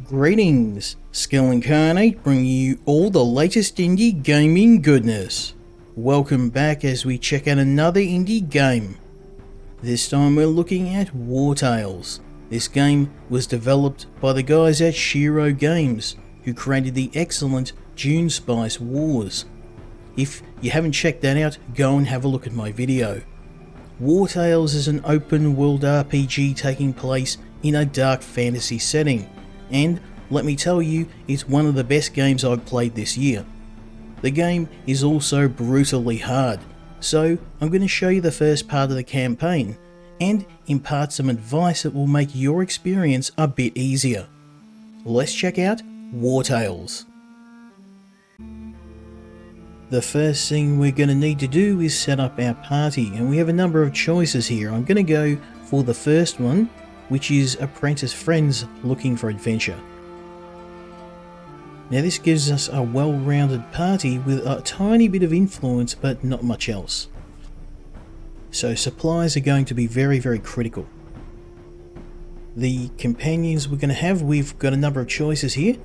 Greetings, Skill Incarnate bringing you all the latest indie gaming goodness. Welcome back as we check out another indie game. This time we're looking at Wartales. This game was developed by the guys at Shiro Games, who created the excellent Dune Spice Wars. If you haven't checked that out, go and have a look at my video. Wartales is an open world RPG taking place in a dark fantasy setting, and let me tell you, it's one of the best games I've played this year. The game is also brutally hard, so I'm going to show you the first part of the campaign and impart some advice that will make your experience a bit easier. Let's check out Wartales. The first thing we're going to need to do is set up our party, and we have a number of choices here. I'm going to go for the first one, which is Apprentice Friends Looking for Adventure. Now this gives us a well-rounded party with a tiny bit of influence but not much else. So supplies are going to be very critical. The companions we're going to have, we've got a number of choices here.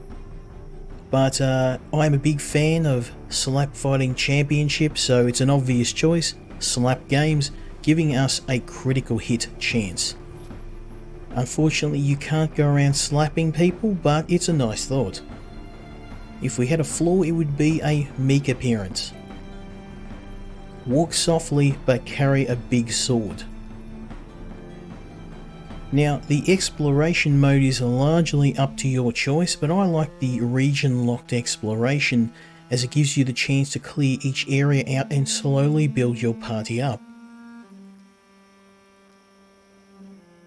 But I'm a big fan of Slap Fighting Championships, so it's an obvious choice. Slap Games, giving us a critical hit chance. Unfortunately, you can't go around slapping people, but it's a nice thought. If we had a flaw, it would be a meek appearance. Walk softly, but carry a big sword. Now, the exploration mode is largely up to your choice, but I like the region-locked exploration as it gives you the chance to clear each area out and slowly build your party up.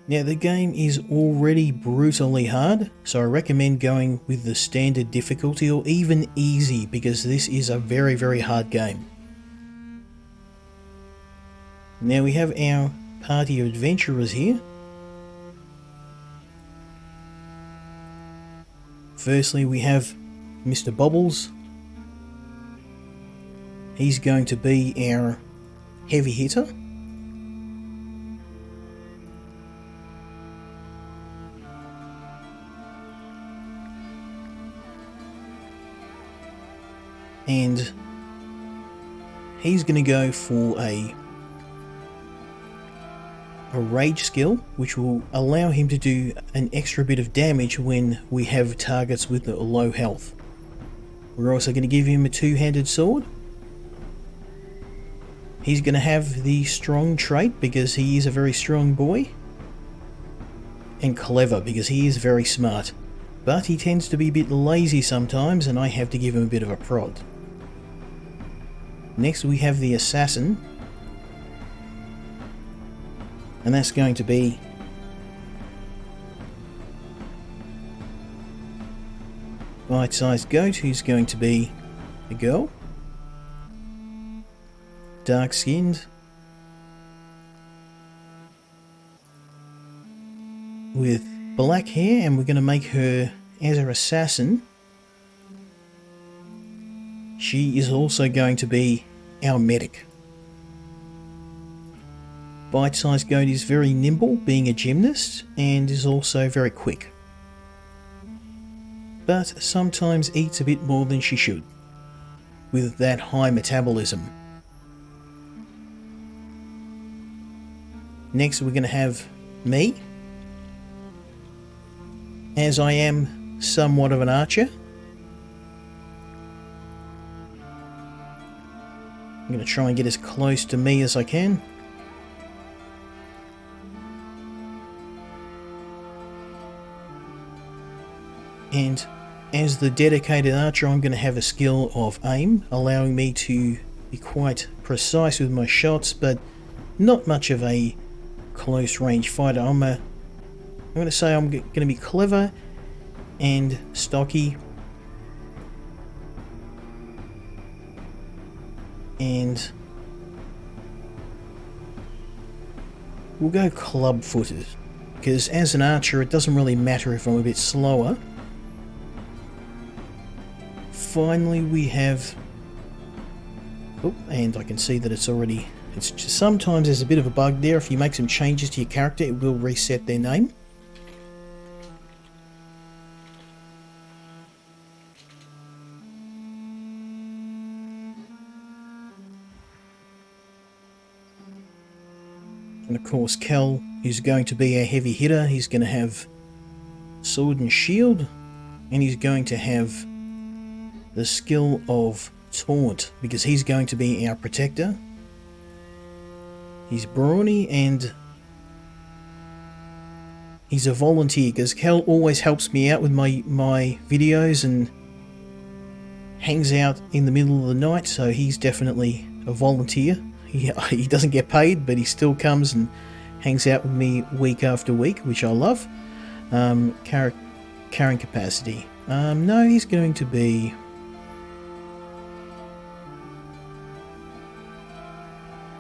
Now, the game is already brutally hard, so I recommend going with the standard difficulty or even easy, because this is a very hard game. Now we have our party of adventurers here. Firstly, we have Mr. Bobbles. He's going to be our heavy hitter. And he's going to go for a rage skill, which will allow him to do an extra bit of damage when we have targets with low health. We're also going to give him a two-handed sword. He's going to have the strong trait because he is a very strong boy, and clever because he is very smart, but he tends to be a bit lazy sometimes, and I have to give him a bit of a prod. Next we have the assassin, and that's going to be Bite-Sized Goat, who's going to be a girl, dark-skinned, with black hair, and we're going to make her as our assassin. She is also going to be our medic. Bite-Sized Goat is very nimble, being a gymnast, and is also very quick. But sometimes eats a bit more than she should, with that high metabolism. Next we're going to have me, as I am somewhat of an archer. I'm going to try and get as close to me as I can. And as the dedicated archer, I'm going to have a skill of aim, allowing me to be quite precise with my shots, but not much of a close range fighter. I'm going to say I'm going to be clever and stocky, and we'll go club-footed, because as an archer it doesn't really matter if I'm a bit slower. Finally we have, and I can see that it's just, sometimes there's a bit of a bug there. If you make some changes to your character, it will reset their name. And of course Kel is going to be a heavy hitter. He's going to have sword and shield, and he's going to have the skill of taunt because he's going to be our protector. He's brawny and he's a volunteer because Kel always helps me out with my videos and hangs out in the middle of the night, so he's definitely a volunteer. He doesn't get paid, but he still comes and hangs out with me week after week, which I love. Carrying capacity. No, he's going to be...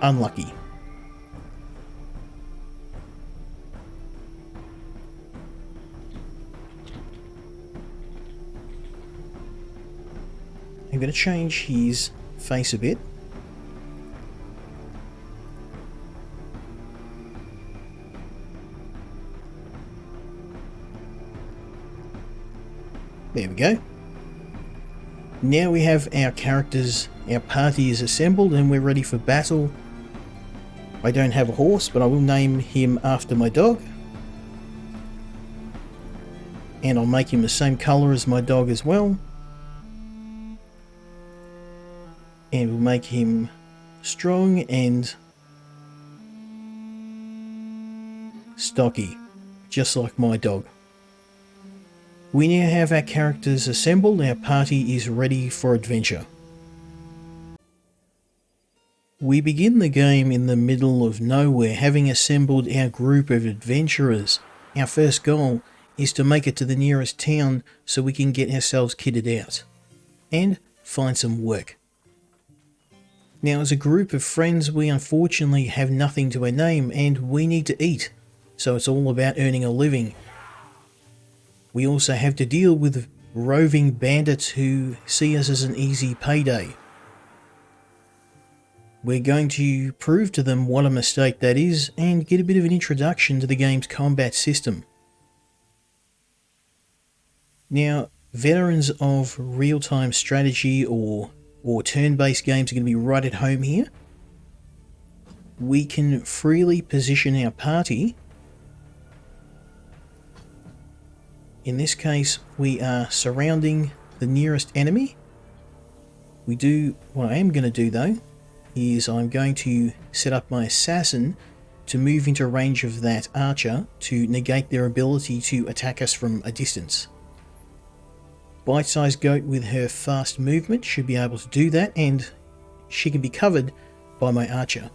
unlucky. I'm going to change his face a bit. There we go. Now we have our characters, our party is assembled and we're ready for battle. I don't have a horse, but I will name him after my dog. And I'll make him the same colour as my dog as well. And we'll make him strong and stocky, just like my dog. We now have our characters assembled, our party is ready for adventure. We begin the game in the middle of nowhere, having assembled our group of adventurers. Our first goal is to make it to the nearest town so we can get ourselves kitted out and find some work. Now, as a group of friends, we unfortunately have nothing to our name and we need to eat, so it's all about earning a living. We also have to deal with roving bandits who see us as an easy payday. We're going to prove to them what a mistake that is and get a bit of an introduction to the game's combat system. Now, veterans of real-time strategy or turn-based games are going to be right at home here. We can freely position our party. In this case, we are surrounding the nearest enemy. What I am going to do though, is I'm going to set up my assassin to move into range of that archer to negate their ability to attack us from a distance. Bite-sized goat with her fast movement should be able to do that, and she can be covered by my archer.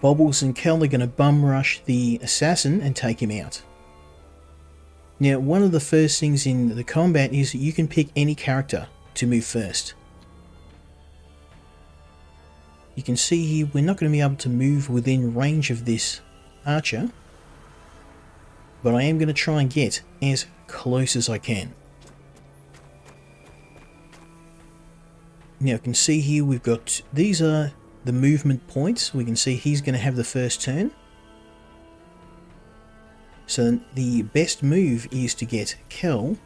Bobbles and Kel are going to bum rush the assassin and take him out. Now, one of the first things in the combat is that you can pick any character to move first. You can see here we're not going to be able to move within range of this archer, but I am going to try and get as close as I can. Now you can see here we've got, these are the movement points. We can see he's going to have the first turn. So the best move is to get Kel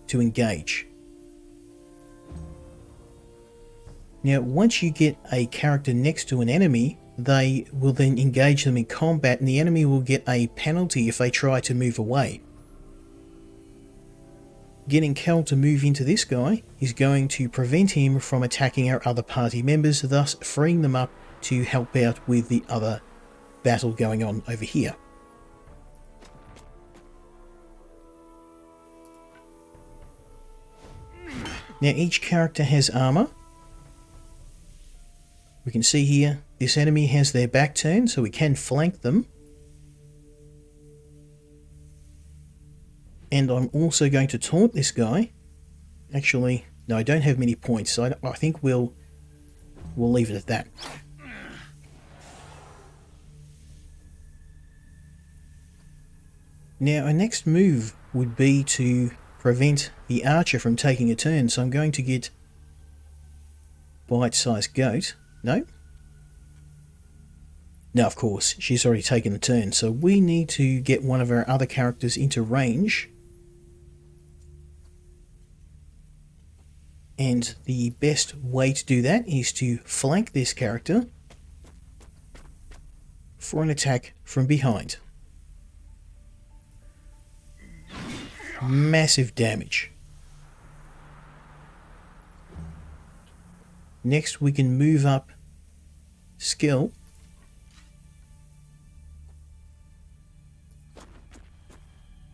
to engage. Now once you get a character next to an enemy, they will then engage them in combat and the enemy will get a penalty if they try to move away. Getting Kel to move into this guy is going to prevent him from attacking our other party members, thus freeing them up to help out with the other battle going on over here. Now each character has armor. We can see here this enemy has their back turned, so we can flank them. And I'm also going to taunt this guy. Actually, no, I don't have many points, so I think we'll leave it at that. Now, our next move would be to prevent the archer from taking a turn, so I'm going to get bite-sized goat. No? No, of course, she's already taken the turn, so we need to get one of our other characters into range. And the best way to do that is to flank this character for an attack from behind. Massive damage. Next we can move up skill.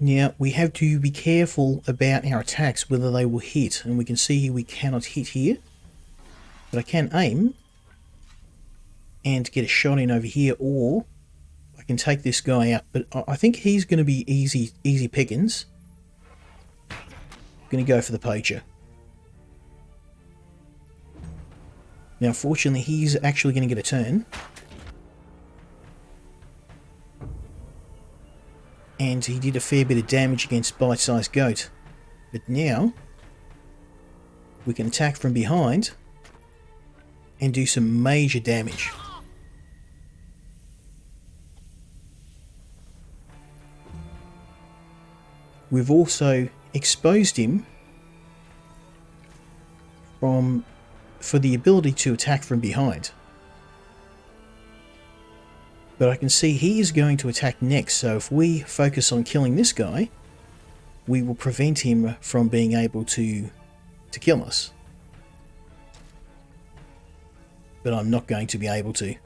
Now we have to be careful about our attacks, whether they will hit, and we can see here we cannot hit here, but I can aim and get a shot in over here, or I can take this guy out, but I think he's going to be easy pickings. I'm going to go for the poacher. Now fortunately he's actually going to get a turn. And he did a fair bit of damage against bite-sized goat. But now we can attack from behind and do some major damage. We've also exposed him for the ability to attack from behind. But I can see he is going to attack next, so if we focus on killing this guy, we will prevent him from being able to kill us. But I'm not going to be able to.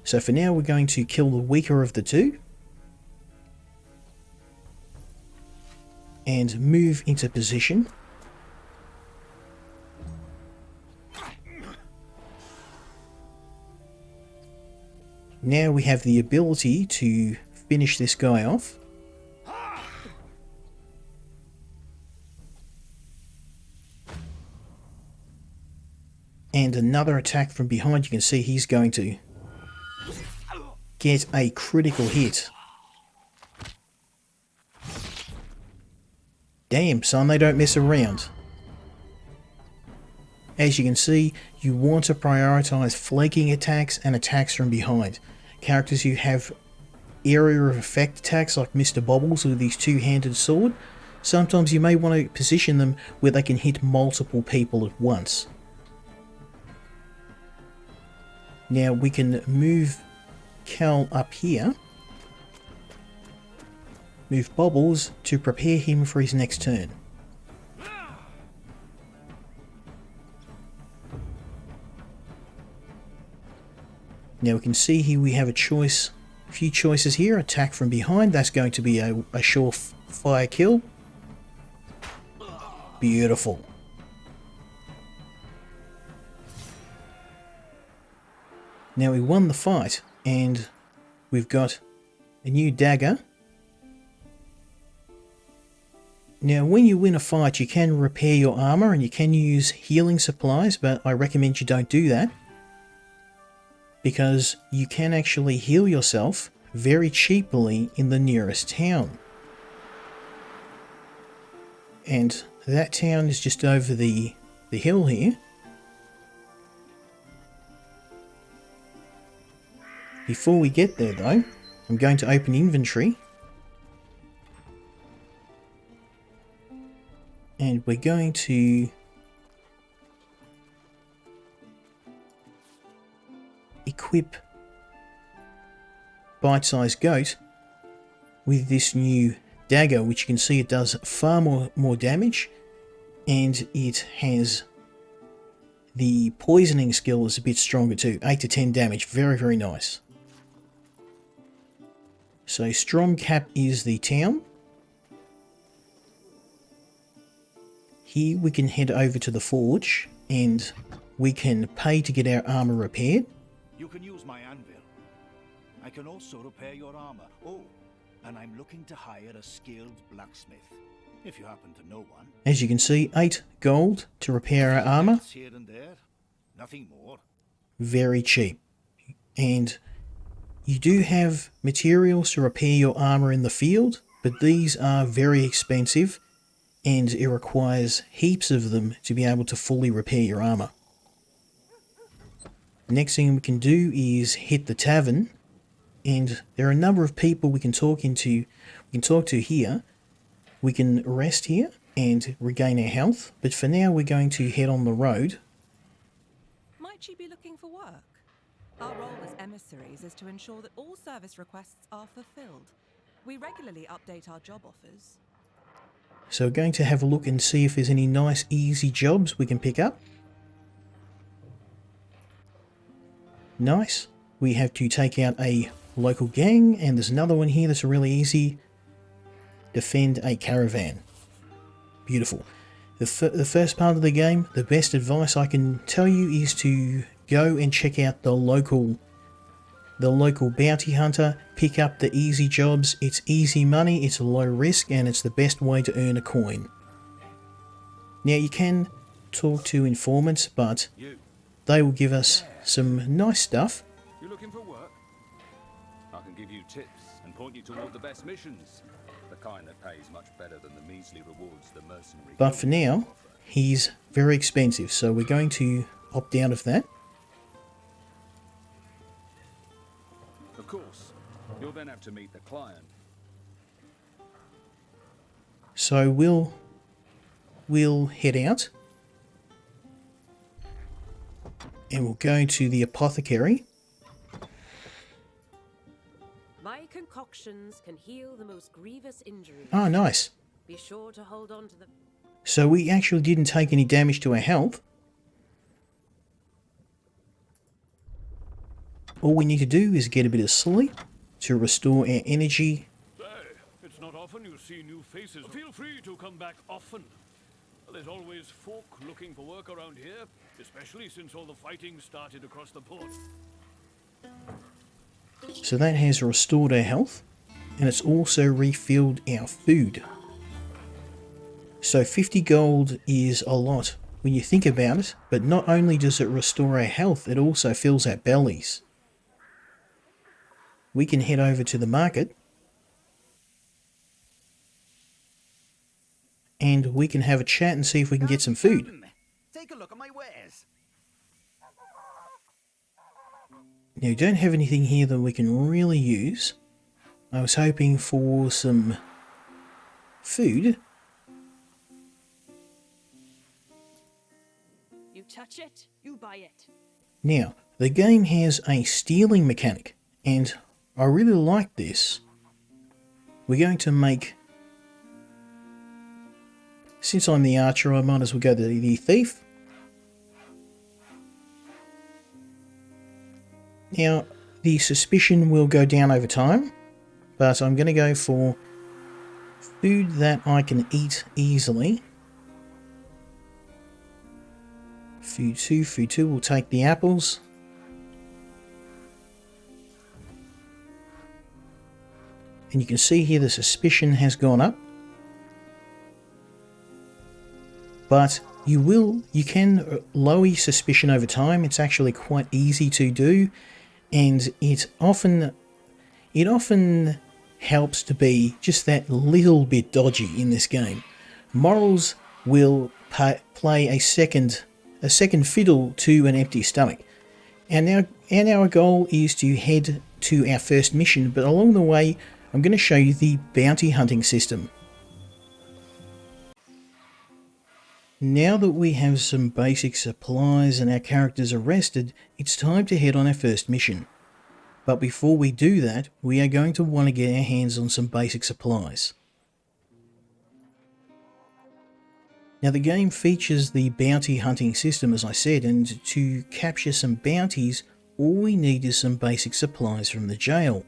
So for now we're going to kill the weaker of the two. And move into position. Now we have the ability to finish this guy off. And another attack from behind. You can see he's going to get a critical hit. Damn, son, they don't mess around. As you can see, you want to prioritize flanking attacks and attacks from behind. Characters who have area of effect attacks like Mr. Bobbles with his two-handed sword, sometimes you may want to position them where they can hit multiple people at once. Now we can move Cal up here. Move Bobbles to prepare him for his next turn. Now we can see here we have a few choices here. Attack from behind, that's going to be a surefire kill. Beautiful. Now we won the fight and we've got a new dagger. Now when you win a fight you can repair your armor and you can use healing supplies, but I recommend you don't do that, because you can actually heal yourself very cheaply in the nearest town. And that town is just over the hill here. Before we get there though, I'm going to open inventory. And we're going to equip Bite-Sized Goat with this new dagger, which you can see it does far more damage, and it has the poisoning skill is a bit stronger too, 8 to 10 damage, very nice. So Stromcap is the town. Here we can head over to the forge and we can pay to get our armor repaired. You can use my anvil. I can also repair your armor. Oh, and I'm looking to hire a skilled blacksmith, if you happen to know one. As you can see, 8 gold to repair our armor. Here and there, nothing more. Very cheap. And you do have materials to repair your armor in the field, but these are very expensive and it requires heaps of them to be able to fully repair your armor. Next thing we can do is hit the tavern, and there are a number of people we can talk to here. We can rest here and regain our health, but for now we're going to head on the road. My Might you be looking for work? Our role as emissaries is to ensure that all service requests are fulfilled. We regularly update our job offers. So we're going to have a look and see if there's any nice easy jobs we can pick up. Nice. We have to take out a local gang, and there's another one here that's really easy. Defend a caravan. Beautiful. The first part of the game, the best advice I can tell you is to go and check out the local bounty hunter, pick up the easy jobs. It's easy money, it's low risk, and it's the best way to earn a coin. Now you can talk to informants, but they will give us some nice stuff. You looking for work? I can give you tips and point you toward the best missions. The kind that pays much better than the measly rewards the mercenary. But for now, he's very expensive, so we're going to opt out of that. Of course, you'll then have to meet the client. So we'll head out. And we'll go to the apothecary. My concoctions can heal the most grievous injuries. Oh, nice. Be sure to hold on to them. So we actually didn't take any damage to our health. All we need to do is get a bit of sleep to restore our energy. Hey, it's not often you see new faces. Feel free to come back often. There's always folk looking for work around here, especially since all the fighting started across the port. So that has restored our health, and it's also refilled our food. So 50 gold is a lot when you think about it, but not only does it restore our health, it also fills our bellies. We can head over to the market, and we can have a chat and see if we can get some food. Take a look at my wares. Now, we don't have anything here that we can really use. I was hoping for some food. You touch it, you buy it. Now, the game has a stealing mechanic, and I really like this. We're going to make... Since I'm the archer, I might as well go to the thief. Now, the suspicion will go down over time, but I'm going to go for food that I can eat easily. Food 2, we'll take the apples. And you can see here the suspicion has gone up. But you can lower your suspicion over time. It's actually quite easy to do, and it often helps to be just that little bit dodgy in this game. Morals will play a second fiddle to an empty stomach. And our goal is to head to our first mission, but along the way I'm going to show you the bounty hunting system. Now that we have some basic supplies and our characters are rested, it's time to head on our first mission. But before we do that, we are going to want to get our hands on some basic supplies. Now the game features the bounty hunting system, as I said, and to capture some bounties, all we need is some basic supplies from the jail.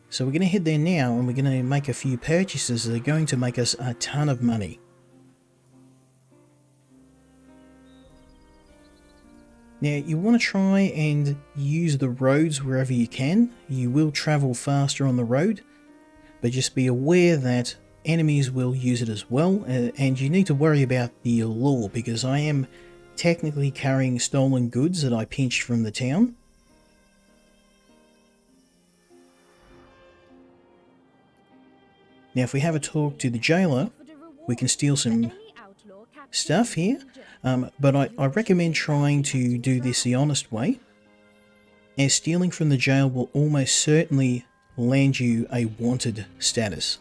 So we're going to head there now, and we're going to make a few purchases that are going to make us a ton of money. Now, you want to try and use the roads wherever you can. You will travel faster on the road, but just be aware that enemies will use it as well, and you need to worry about the law, because I am technically carrying stolen goods that I pinched from the town. Now, if we have a talk to the jailer, we can steal some stuff here, but I recommend trying to do this the honest way, as stealing from the jail will almost certainly land you a wanted status.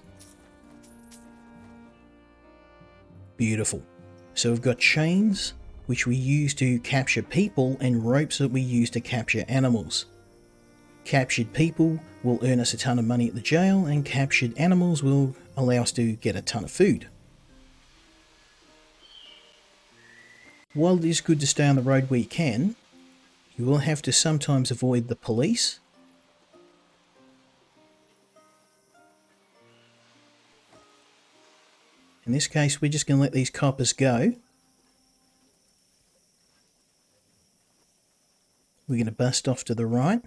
Beautiful. So we've got chains, which we use to capture people, and ropes that we use to capture animals. Captured people will earn us a ton of money at the jail, and captured animals will allow us to get a ton of food. While it is good to stay on the road where you can, you will have to sometimes avoid the police. In this case, we're just going to let these coppers go. We're going to bust off to the right.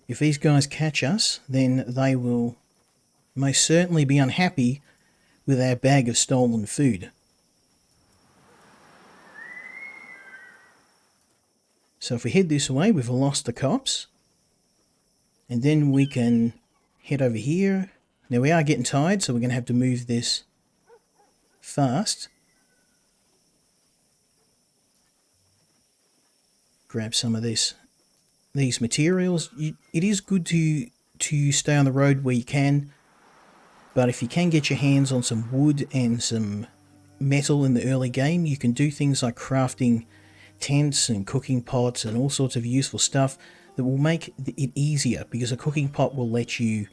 If these guys catch us, then they will most certainly be unhappy with our bag of stolen food. So if we head this way, we've lost the cops. And then we can head over here. Now we are getting tired, so we're going to have to move this fast. Grab some of these materials. It is good to stay on the road where you can, but if you can get your hands on some wood and some metal in the early game, you can do things like crafting tents and cooking pots and all sorts of useful stuff that will make it easier, because a cooking pot will let you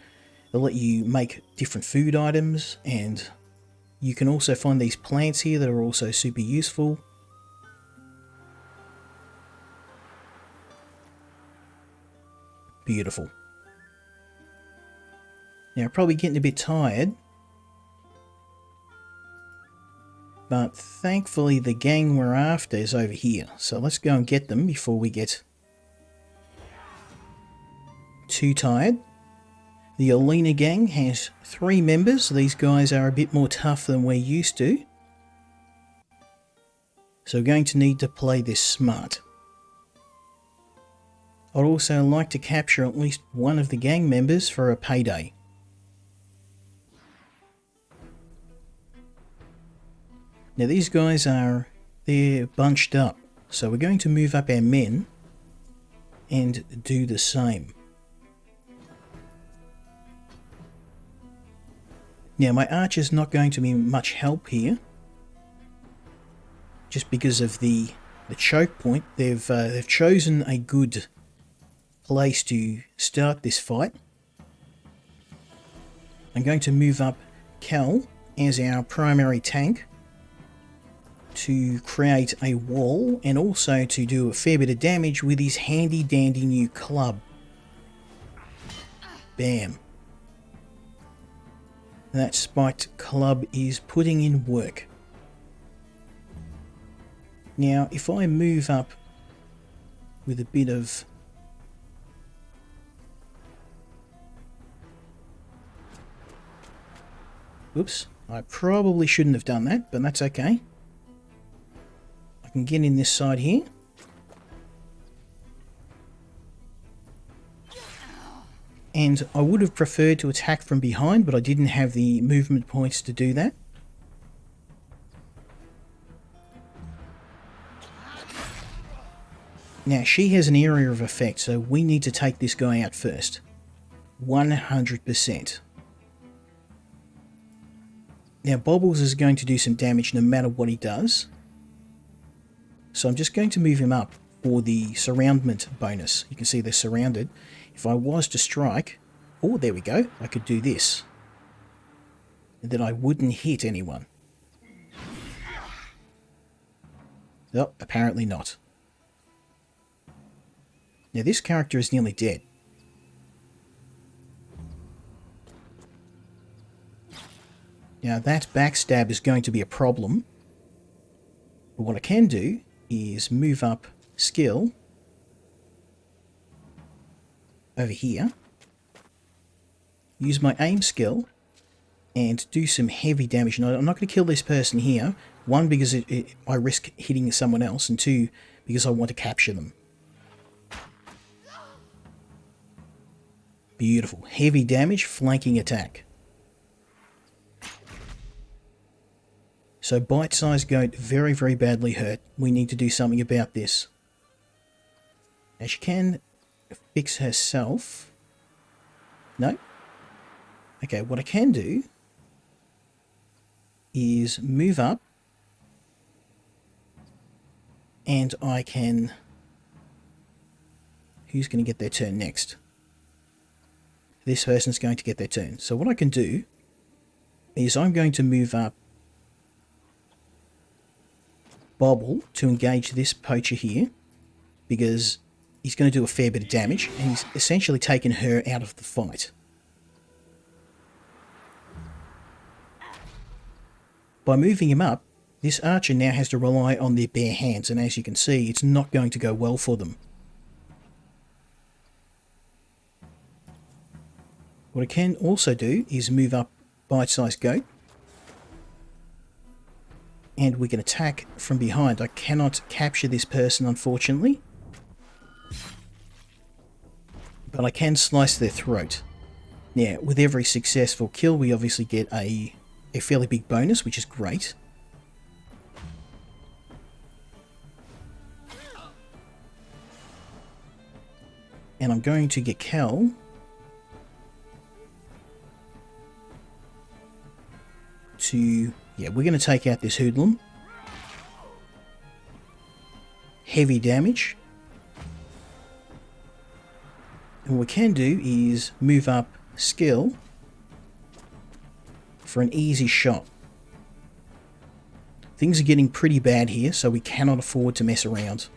make different food items, and you can also find these plants here that are also super useful. Beautiful. Now, probably getting a bit tired, but thankfully the gang we're after is over here. So let's go and get them before we get too tired. The Alina gang has 3 members. These guys are a bit more tough than we're used to. So we're going to need to play this smart. I'd also like to capture at least one of the gang members for a payday. Now these guys they're bunched up, so we're going to move up our men and do the same. Now my archer's not going to be much help here, just because of the choke point. They've chosen a good place to start this fight. I'm going to move up Cal as our primary tank to create a wall, and also to do a fair bit of damage with his handy dandy new club. Bam. That spiked club is putting in work. Now, if I move up with a bit of oops, I probably shouldn't have done that, but that's okay. I can get in this side here. And I would have preferred to attack from behind, but I didn't have the movement points to do that. Now, she has an area of effect, so we need to take this guy out first. 100%. Now, Bobbles is going to do some damage no matter what he does. So I'm just going to move him up for the surroundment bonus. You can see they're surrounded. If I was to strike, oh, there we go, I could do this. And then I wouldn't hit anyone. Oh, apparently not. Now this character is nearly dead. Now that backstab is going to be a problem. But what I can do is move up skill over here, use my aim skill, and do some heavy damage. Now, I'm not going to kill this person here. 1, because I risk hitting someone else, and 2, because I want to capture them. Beautiful. Heavy damage, flanking attack. So bite-sized goat, very, very badly hurt. We need to do something about this. Now she can fix herself. No? Okay, what I can do is move up And I can... Who's going to get their turn next? This person's going to get their turn. So what I can do is I'm going to move up Bobble to engage this poacher here, because he's going to do a fair bit of damage, and he's essentially taken her out of the fight. By moving him up, this archer now has to rely on their bare hands, and as you can see, it's not going to go well for them. What I can also do is move up Bite-Sized Goat, and we can attack from behind. I cannot capture this person, unfortunately, but I can slice their throat. Now, with every successful kill, we obviously get a fairly big bonus, which is great. And I'm going to get Cal to... Yeah, we're going to take out this hoodlum. Heavy damage. And what we can do is move up skill for an easy shot. Things are getting pretty bad here, so we cannot afford to mess around.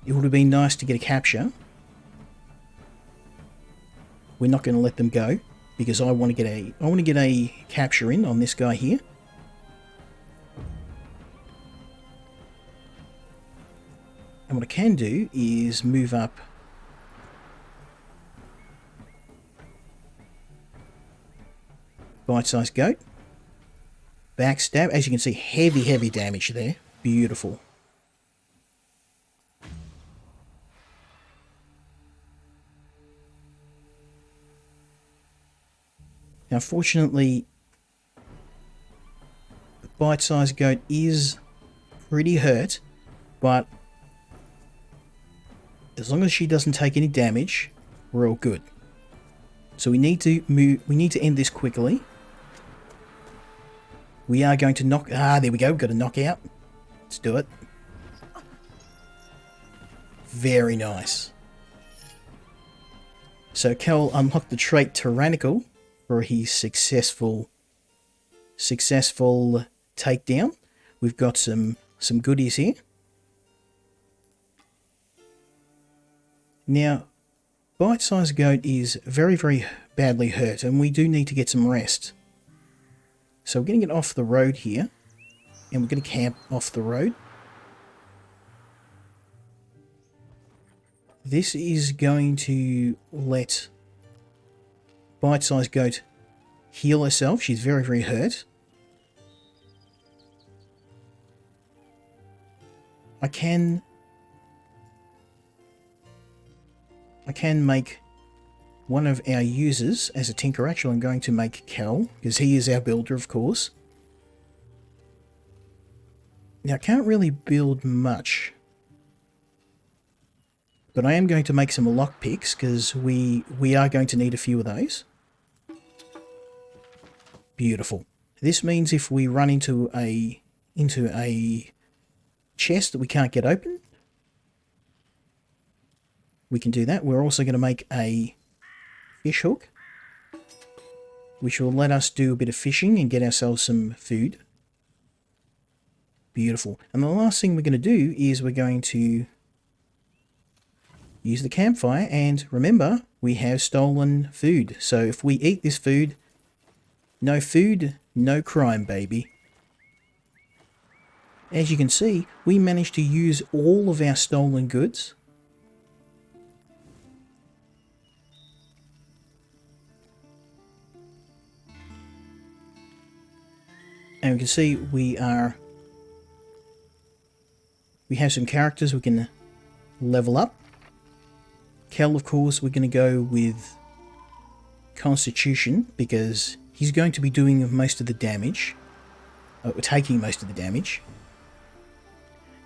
It would have been nice to get a capture. We're not going to let them go, because I want to get a capture in on this guy here. And what I can do is move up Bite-Sized Goat. Backstab. As you can see, heavy damage there. Beautiful. Now, fortunately, the Bite-Sized Goat is pretty hurt, but as long as she doesn't take any damage, we're all good. So we need to move. We need to end this quickly. We are going to knock... Ah, there we go. We've got a knockout. Let's do it. Very nice. So Cal unlocked the trait Tyrannical for his successful takedown. We've got some goodies here. Now, Bite-Sized Goat is very badly hurt, and we do need to get some rest. So we're going to get off the road here, and we're going to camp off the road. This is going to let Bite-Sized Goat heal herself. She's very hurt. I can make one of our users as a tinker. Actually, I'm going to make Cal, because he is our builder, of course. Now, I can't really build much, but I am going to make some lockpicks, because we are going to need a few of those. Beautiful. This means if we run into a chest that we can't get open, we can do that. We're also going to make a fish hook, which will let us do a bit of fishing and get ourselves some food. Beautiful. And the last thing we're going to do is we're going to use the campfire, and remember, we have stolen food. So if we eat this food, no crime, baby. As you can see, we managed to use all of our stolen goods. And we can see we have some characters we can level up. Kel, of course, we're going to go with Constitution, because he's going to be doing most of the damage. Taking most of the damage.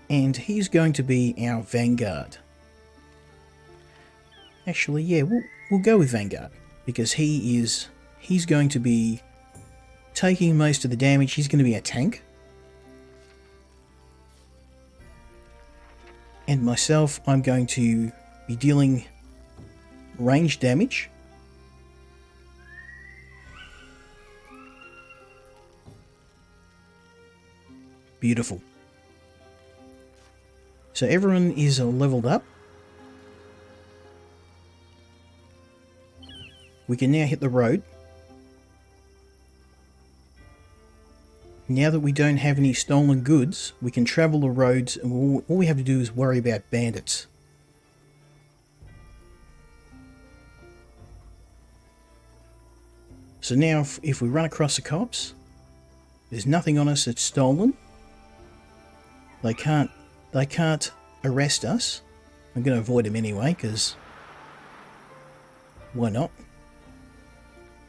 And he's going to be our Vanguard. Actually, yeah, we'll go with Vanguard, because he's going to be taking most of the damage. He's going to be a tank. And myself, I'm going to be dealing range damage. Beautiful. So everyone is leveled up. We can now hit the road. Now that we don't have any stolen goods, we can travel the roads, and all we have to do is worry about bandits. So now if we run across the cops, there's nothing on us that's stolen. They can't arrest us. I'm going to avoid them anyway, because why not?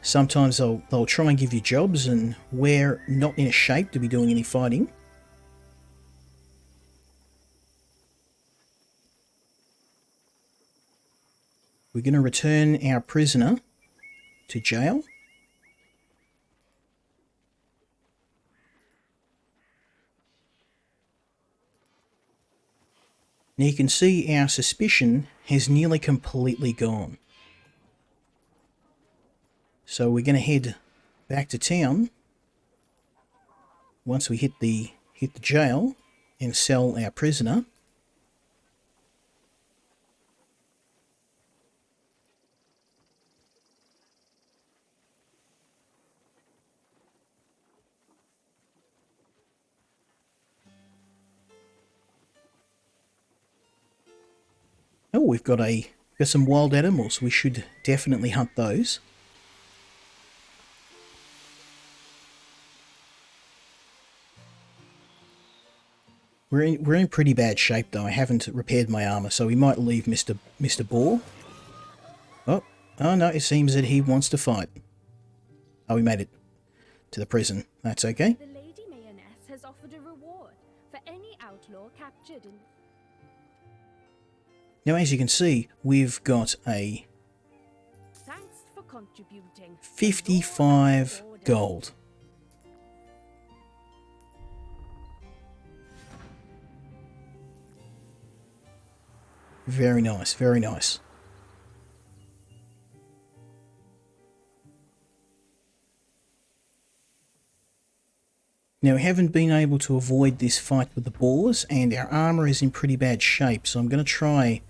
Sometimes they'll try and give you jobs, and we're not in a shape to be doing any fighting. We're going to return our prisoner to jail. Now you can see our suspicion has nearly completely gone. So we're going to head back to town once we hit the jail and sell our prisoner. Oh, we've got some wild animals. We should definitely hunt those. We're in pretty bad shape though. I haven't repaired my armor, so we might leave Mr. Boar. Oh no, it seems that he wants to fight. Oh, we made it to the prison. That's okay. The Lady Mayonnaise has offered a reward for any outlaw captured in... Now, as you can see, we've got a Thanks for contributing. 55 gold. Very nice, very nice. Now, we haven't been able to avoid this fight with the boars, and our armor is in pretty bad shape, so I'm going to try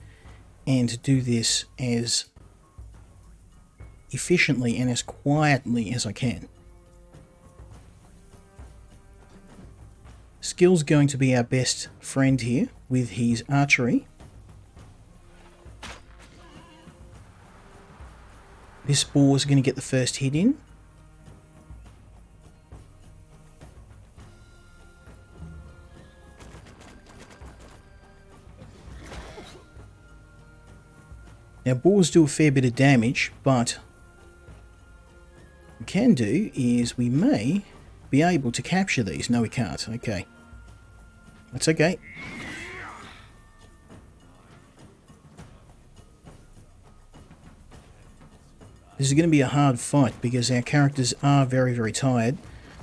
and do this as efficiently and as quietly as I can. Skill's going to be our best friend here with his archery. This boar is going to get the first hit in. Now, boars do a fair bit of damage, but what we can do is we may be able to capture these. No, we can't. Okay. That's okay. This is going to be a hard fight because our characters are very, very tired.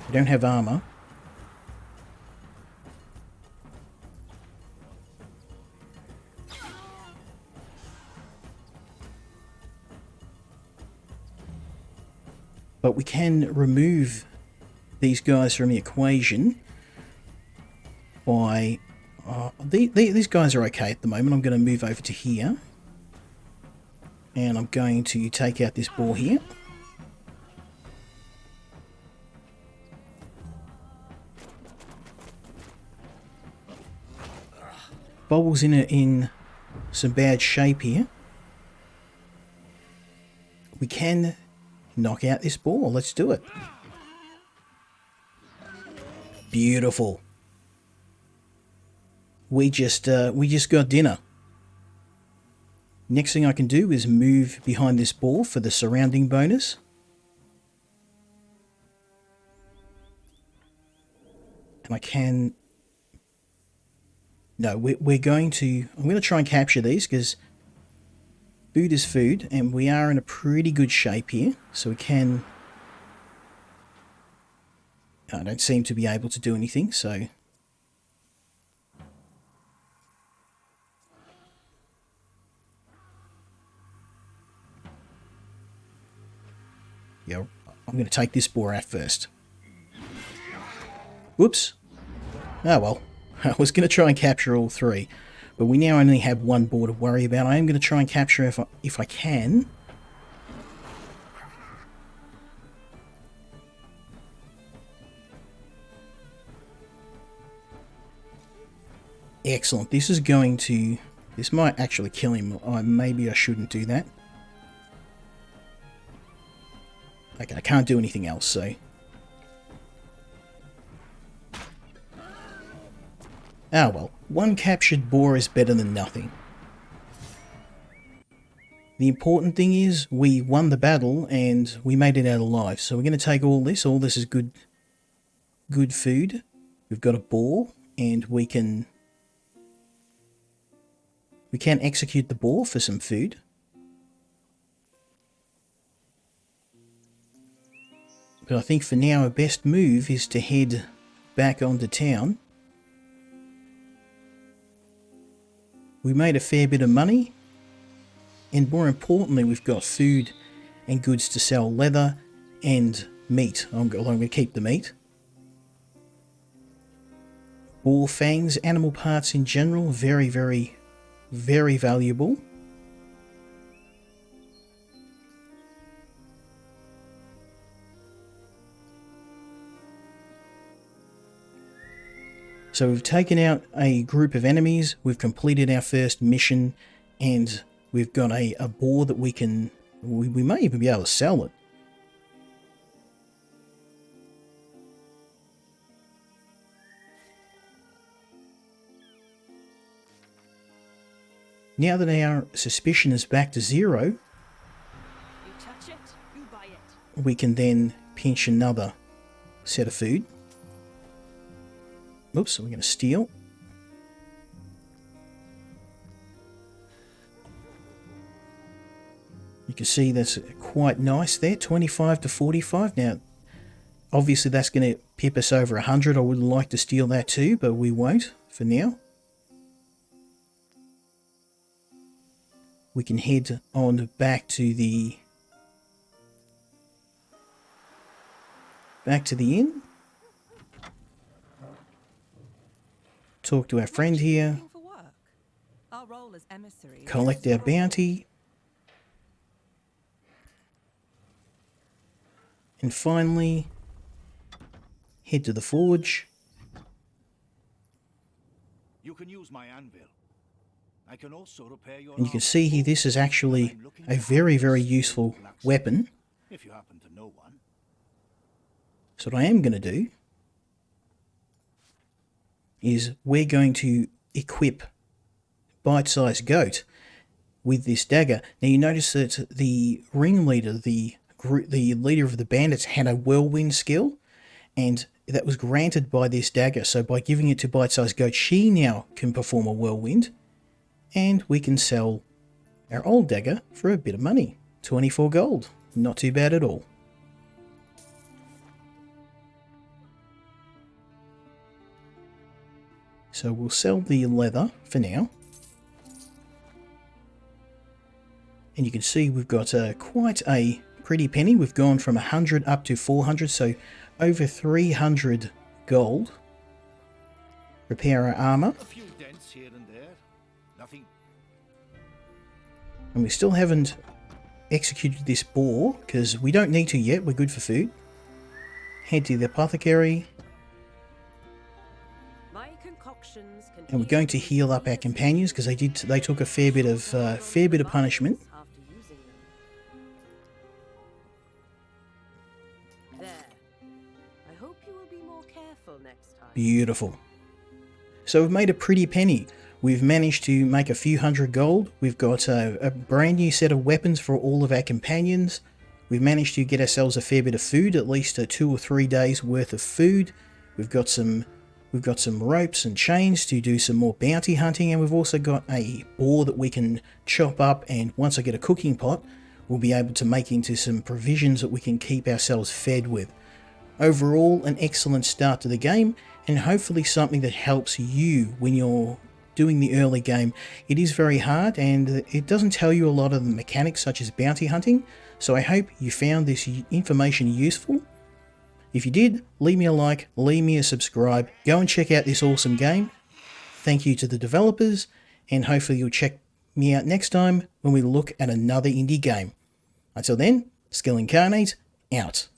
They don't have armor. But we can remove these guys from the equation by... these guys are okay at the moment. I'm going to move over to here. And I'm going to take out this boar here. Bubble's in some bad shape here. We can knock out this boar. Let's do it. Beautiful. We just got dinner. Next thing I can do is move behind this boar for the surrounding bonus. And I can... No, we're going to... I'm going to try and capture these because food is food and we are in a pretty good shape here. So we can... I don't seem to be able to do anything, so... Yeah, I'm going to take this boar out first. Whoops. Oh well. I was going to try and capture all three, but we now only have one boar to worry about. I am going to try and capture if I can. Excellent. This is going to... This might actually kill him. Maybe I shouldn't do that. Okay, I can't do anything else, so... Ah well, one captured boar is better than nothing. The important thing is we won the battle and we made it out alive. So we're going to take all this. All this is good food. We've got a boar and we can execute the boar for some food. But I think for now our best move is to head back onto town. We made a fair bit of money, and more importantly we've got food and goods to sell, leather and meat. I'm going to keep the meat. Boar fangs, animal parts in general, very, very, very valuable. So we've taken out a group of enemies, we've completed our first mission, and we've got a boar that we may even be able to sell it. Now that our suspicion is back to 0, You touch it, you buy it. we can then pinch another set of food. Oops, we're going to steal. You can see that's quite nice there, 25 to 45. Now, obviously that's going to pip us over 100. I would like to steal that too, but we won't for now. We can head on back to the inn. Talk to our friend here. Looking for work? Our role as emissaries. Collect our bounty. And finally, head to the forge. You can use my anvil. I can also repair your And you can armor. see here, this is actually a very, very useful weapon. If you happen to know one. So what I am going to do is we're going to equip Bite-Sized Goat with this dagger. Now you notice that the ringleader, the leader of the bandits, had a whirlwind skill, and that was granted by this dagger. So by giving it to Bite-Sized Goat, she now can perform a whirlwind, and we can sell our old dagger for a bit of money. 24 gold. Not too bad at all. So we'll sell the leather for now. And you can see we've got quite a pretty penny. We've gone from 100 up to 400, so over 300 gold. Repair our armor. A few dents here and there. Nothing. And we still haven't executed this boar, because we don't need to yet. We're good for food. Head to the apothecary. My concoctions can And we're going to heal up our companions, because they took a fair bit of punishment. after using them. There. I hope you will be more careful next time. Beautiful. So we've made a pretty penny. We've managed to make a few hundred gold. We've got a brand new set of weapons for all of our companions. We've managed to get ourselves a fair bit of food, at least 2 or 3 days worth of food. We've got some ropes and chains to do some more bounty hunting, and we've also got a boar that we can chop up, and once I get a cooking pot, we'll be able to make into some provisions that we can keep ourselves fed with. Overall, an excellent start to the game, and hopefully something that helps you when you're doing the early game. It is very hard and it doesn't tell you a lot of the mechanics such as bounty hunting, so I hope you found this information useful. If you did, leave me a like, leave me a subscribe, go and check out this awesome game. Thank you to the developers, and hopefully you'll check me out next time when we look at another indie game. Until then, Skill Incarnate, out.